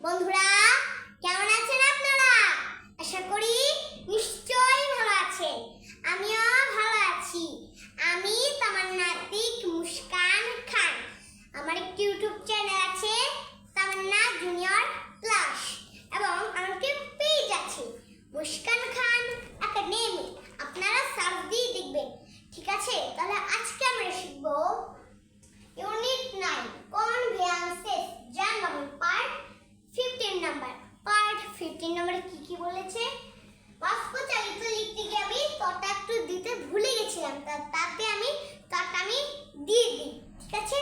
বন্ধুরা, কেমন আছেন আপনারা? আশা করি নিশ্চয়ই ভালো আছেন। আমিও ভালো আছি। আমি তামান্না আতিক মুস্কান খান। আমার একটি ইউটিউব চ্যানেল আছে, তামান্না জুনিয়র প্লাস, এবং আমার একটি পেজ আছে, মুস্কান খান একাডেমি। আপনারা সার্চ দিয়ে দেখবেন, ঠিক আছে? তাহলে আজকে আমরা শিখব ইউনিট 9 কনভেয়ান্সেস যানবাহন পার্ট 15 নাম্বার। পার্ট 15 নম্বরে কি বলেছে? বাষ্প চালিত লিখতে গিয়ে আমি তটা একটু দিতে ভুলে গেছিলাম, তাতে আমি তটা দিয়ে দিই, ঠিক আছে?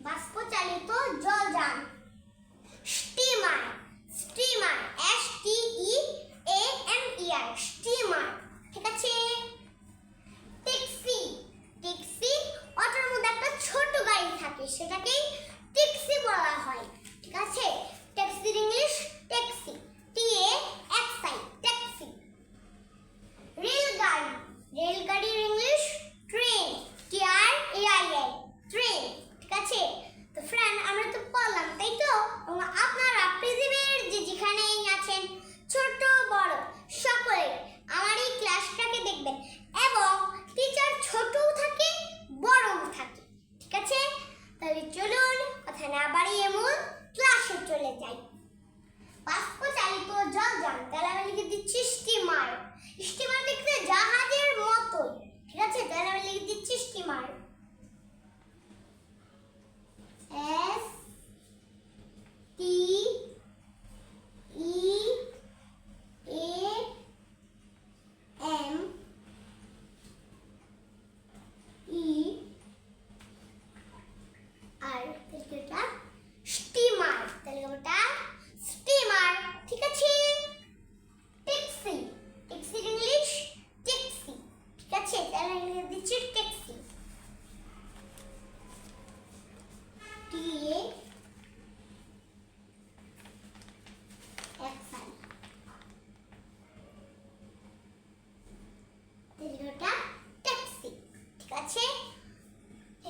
বাষ্প চালিত জলযান, স্টিমার। স্টিমার STEAMER, স্টিমার, ঠিক আছে? ট্যাক্সি। ট্যাক্সি অটোর মধ্যে একটা ছোট গাড়ি থাকে, সেটাকেই ট্যাক্সি বলা হয়, ঠিক আছে? ট্যাক্সির ইংলিশ ট্যাক্সি, TAXI, ট্যাক্সি। রেলগাড়ি। রেলগাড়ির ইংলিশ ট্রেন, TRAIN, ট্রেন, ঠিক আছে? তো ফ্রেন্ড, আমরা তো পড়লাম, তাই তো? আপনারা পৃথিবীর যেখানেই আছেন, ছোট বড় সকলে আমার এই ক্লাসটাকে দেখবেন, এবং টিচার ছোটও থাকে বড়ও থাকে, ঠিক আছে? তাহলে চলুন কথা না বাড়িয়ে মূল ক্লাসে চলে যাই। বাষ্প চালিত জলযান, তাহলে আমি লিখে দিচ্ছি স্টিমার। স্টিমার দেখতে জাহাজের মতোই, ঠিক আছে? তাহলে আমি লিখে দিচ্ছি স্টিমার, স্টিমার, তাহলে ওটা স্টিমার, ঠিক আছে? ট্যাক্সি। ট্যাক্সির ইংলিশ ট্যাক্সি, ঠিক আছে? তাহলে লিখে দিচ্ছি ট্যাক্সি, TAXI, ওটা ট্যাক্সি, ঠিক আছে?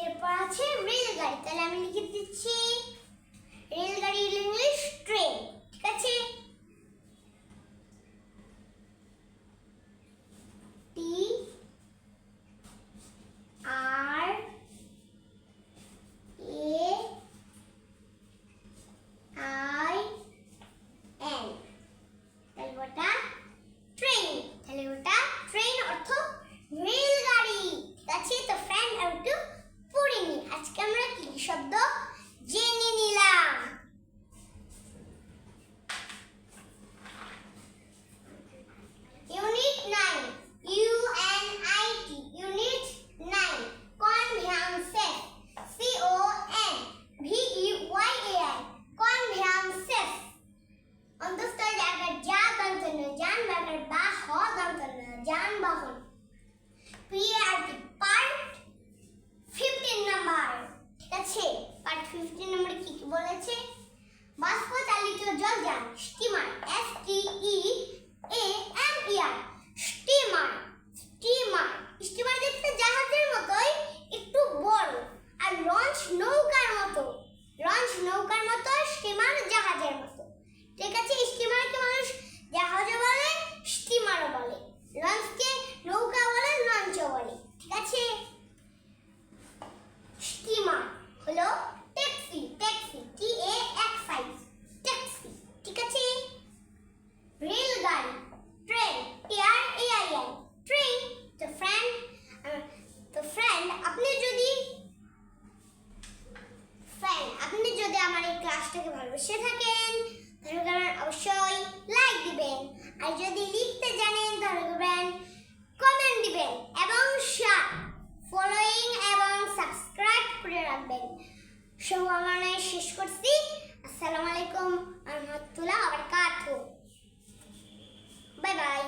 এরপর আছে রেলগাড়ি, তাহলে আমি লিখে দিচ্ছি রেলগাড়ির ইংলিশ ট্রেন, ঠিক আছে? TRAIN, তাহলে ওটা ট্রেন। তাহলে ওটা ট্রেন অর্থ রেলগাড়ি, ঠিক আছে? তো ফ্রেন্ড, আর একটু পড়ে নি। আজকে আমরা কি শব্দ জেনে নিলাম? Unit 9 UNIT, unit 9 কনভেয়ান্সেস, CONVEYAN, কনভেয়ান্সেস। অন্তস্থ জায়গার যা দন্তন্য, যান বাগার বা হ দন্তন্য, যানবাহন। PRT, পার্ট 15 নাম্বার, ঠিক আছে? পার্ট 15 নম্বরে কি বলেছে? বাষ্প চালিত জলযান, steamer, STEAMER, steamer. Steamer, steamer দেখতে জাহাজের মতোই, একটু বড়, আর লঞ্চ নৌকার মতো। লঞ্চ নৌকার মতো, স্টিমার জাহাজের মতো, ঠিক আছে? স্টিমারকে মানুষ জাহাজও বলে, স্টিমারও বলে। লঞ্চকে নৌকা বলে, লঞ্চও বলে, ঠিক আছে? স্টিমার হলো ট্যাক্সি। ট্যাক্সি, TAXI, ট্যাক্সি, ঠিক আছে? রেলগাড়ি, ট্রেন, TRAIN, ট্রেন। তো ফ্রেন্ড, আপনি যদি আমার এই ক্লাসটাকে ভালোবেসে থাকেন, তাহলে অবশ্যই লাইক দিবেন, আর যদি লিখতে জানেন তাহলে করবেন কমেন্ট দিবেন, এবং ফলোইং এবং সাবস্ক্রাইব করে রাখবেন। সব আমার শেষ করছি। আসসালামু আলাইকুম ওয়া রাহমাতুল্লাহি ওয়া বারাকাতুহু। Bye bye.